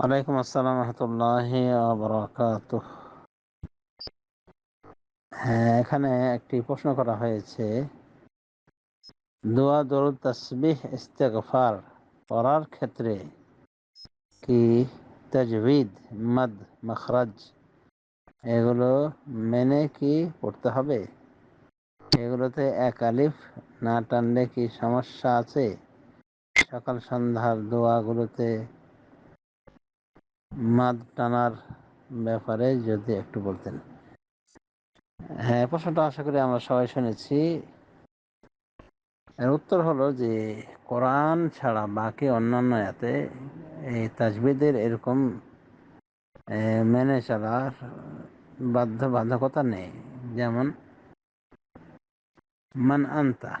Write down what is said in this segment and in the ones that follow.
ওয়ালাইকুম আসসালাম রহমতুল্লাহি ওয়া বারাকাতুহু। হ্যাঁ, এখানে একটি প্রশ্ন করা হয়েছে, দোয়া, দরুদ, তাসবিহ, ইস্তেগফার পড়ার ক্ষেত্রে কি তাজবিদ, মদ, মখরাজ এগুলো মেনে কি পড়তে হবে? এগুলোতে এক আলিফ না টানলে কি সমস্যা আছে? সকাল সন্ধ্যার দোয়াগুলোতে মাদ টানার ব্যাপারে যদি একটু বলতেন। হ্যাঁ, প্রশ্নটা আশা করি আমরা সবাই শুনেছি। এর উত্তর হলো যে কোরআন ছাড়া বাকি অন্যান্য আয়াতে এই তাজবিদের এরকম মেনে চলার বাধ্যকতা নেই। যেমন মান আনতা,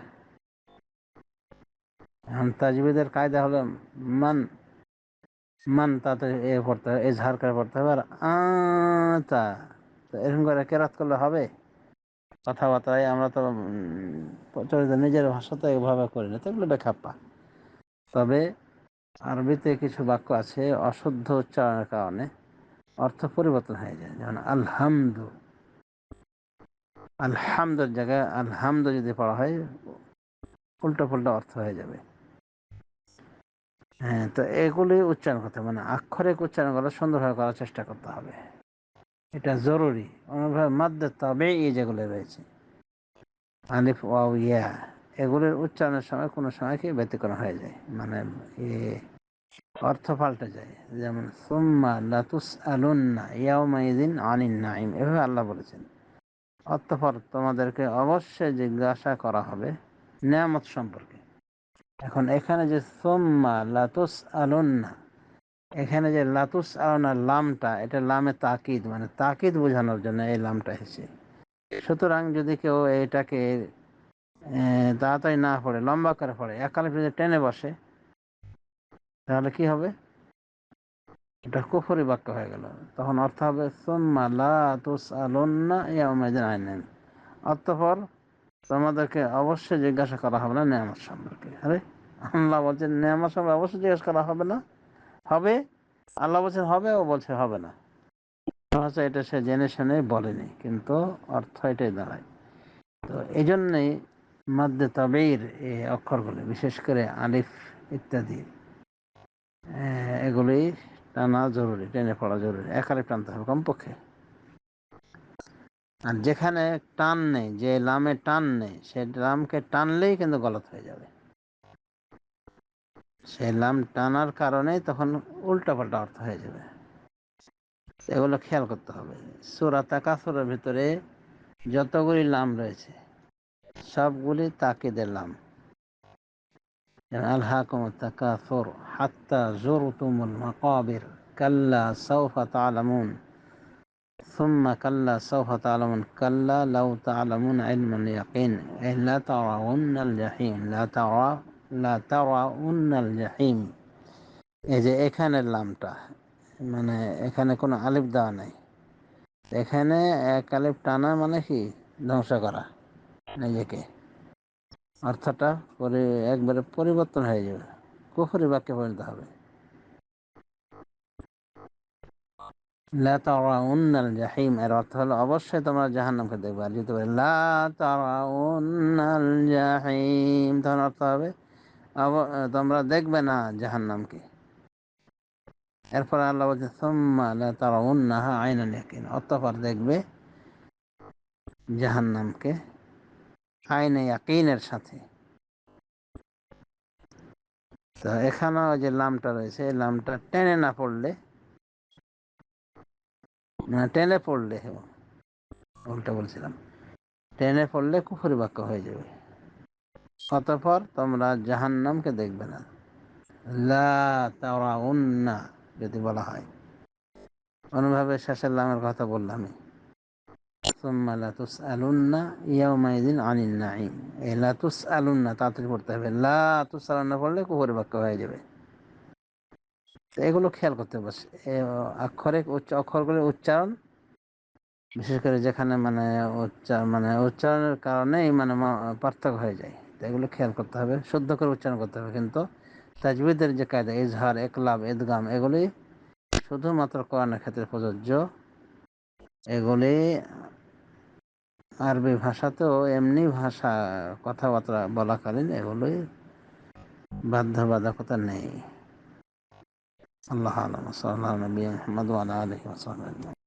এখন তাজবিদের কায়দা হলো মান, মান তাতে পড়তে হবে, এজহার করে পড়তে হবে। আর আতা, তো এরকম করে কেরাত করলে হবে? কথাবার্তায় আমরা তো প্রচলিত নিজের ভাষা তো এভাবে করি না, তো এগুলো বেখাপ্পা। তবে আরবিতে কিছু বাক্য আছে অশুদ্ধ উচ্চারণের কারণে অর্থ পরিবর্তন হয়ে যায়। যেমন আলহামদু, আলহামদুর জায়গায় আলহামদু যদি পড়া হয় উল্টো পুল্টো অর্থ হয়ে যাবে। হ্যাঁ, তো এগুলি উচ্চারণ করতে মানে আক্ষরিক উচ্চারণ করা সুন্দরভাবে করার চেষ্টা করতে হবে, এটা জরুরি। অনুভাবে মাদ্দে তবে এই যেগুলো রয়েছে আলিফ ওয়াও ইয়া, এগুলির উচ্চারণের সময় কোনো সময় কি ব্যতিক্রম হয়ে যায়, মানে অর্থ পাল্টে যায়। যেমন সুম্মা লাতুসআলুন্না ইয়াওমাইযিন আনিন নাঈম, এভাবে আল্লাহ বলেছেন, অতঃপর তোমাদেরকে অবশ্যই জিজ্ঞাসা করা হবে নেয়ামত সম্পর্কে। এখন এখানে যে সুম্মা লাতুসআলুন্না, এখানে যে লাতুসআলুনা লামটা, এটা লামে তাকিদ, মানে তাকিদ বোঝানোর জন্য এই লামটা এসেছে। সুতরাং যদি কেউ এটাকে তাড়াতাড়ি না পড়ে, লম্বা করে পড়ে, একালে যদি টেনে বসে, তাহলে কি হবে? এটা কুফরি বাক্য হয়ে গেল। তখন অর্থ হবে সুম্মা লা তুসআলুন্না ইয়াওমাইযিন আনিন, অতঃপর তোমাদেরকে অবশ্যই জিজ্ঞাসা করা হবে না নেয়ামত সম্পর্কে। আরে আল্লাহ বলছেন নেয়ামত সম্পর্কে অবশ্যই জিজ্ঞাসা করা হবে না, হবে। আল্লাহ বলছেন হবে, ও বলছে হবে না। হচ্ছে এটা সে জেনে শুনে বলেনি, কিন্তু অর্থ এটাই দাঁড়ায়। তো এই জন্যেই মাদ্দে তাবেইর এই অক্ষরগুলি, বিশেষ করে আলিফ ইত্যাদি, এগুলি টানা জরুরি, টেনে পড়া জরুরি, এক আলিফ টানতে হবে কমপক্ষে। আর যেখানে টান নেই, যে লামে টান নেই, সে লামকে টানলেই কিন্তু গলত হয়ে যাবে। সে লাম টানার কারণেই তখন উল্টাপাল্টা অর্থ হয়ে যাবে। এগুলো খেয়াল করতে হবে। সূরা তাকাসুরের ভিতরে যতগুলি লাম রয়েছে সবগুলি তাকিদের লাম। আলহাকুমুত তাকাসুর হাত্তা যুরতুমুল মাকাবির কাল্লা সাউফা তা'লামুন সুম্মা কাল্লা সাউফা তা'লামুন কাল্লা লাউ তা'লামুন ইলমাল ইয়াকিন লা তারাউন্নাল জাহিম লা তারাউন্নাল জাহিম। এই যে এখানের লামটা, মানে এখানে কোনো আলিফ দেওয়া নাই, এখানে এক আলিফ টানা মানে কি ধ্বংস করা নিজেকে, অর্থটা একবারে পরিবর্তন হয়ে যাবে, কুফরি বাক্যে পরিণত হবে। লা তারাউন্নাল জাহিম এর অর্থ হলো অবশ্যই তোমরা জাহান্নামকে দেখবে। আর যদি বলে লা তারাউন্নাল জাহিম, তখন অর্থ হবে তোমরা দেখবে না জাহান্নামকে। এরপর আল্লাহ বলছে সুম্মা লা তারাউন্নাহা আইনাল ইয়াকিন, অতঃপর দেখবে জাহান্নামকে আইনে ইয়াকিনের সাথে। তো এখানেও যে লামটা রয়েছে, এই লামটা টেনে না পড়লে, না টেনে পড়লে, উল্টা বলছিলাম, টেনে পড়লে কুফরি বাক্য হয়ে যাবে। অতঃপর তোমরা জাহান্নামকে দেখবে না, লা তারাউন্না যদি বলা হয়, অনুভাবে শেষের লামের কথা বললামই। সুম্মা লা তুসআলুন্না ইয়াওমাইযিন আনিন নাঈম, এই লা তুসআলুন্না তাড়াতাড়ি পড়তে হবে, লা তুসআলুন্না পড়লে কুফরি বাক্য হয়ে যাবে। তো এগুলো খেয়াল করতে হবে। আক্ষরিক অক্ষরগুলির উচ্চারণ, বিশেষ করে যেখানে মানে উচ্চারণের কারণেই মানে পার্থক্য হয়ে যায়, তো এগুলো খেয়াল করতে হবে, শুদ্ধ করে উচ্চারণ করতে হবে। কিন্তু তাজবিদের যে কায়দা, ইজহার, ইকলাব, ইদগাম, এগুলি শুধুমাত্র কোরআনের ক্ষেত্রে প্রযোজ্য। এগুলি আরবি ভাষাতেও এমনি ভাষা কথাবার্তা বলাকালীন এগুলোই বাধ্যবাধকতা নেই। আল্লাহ আলাম। সাল্লাল্লাহু নবী মুহাম্মদ ওয়া আলা আলিহি ওয়া সাহবিহি।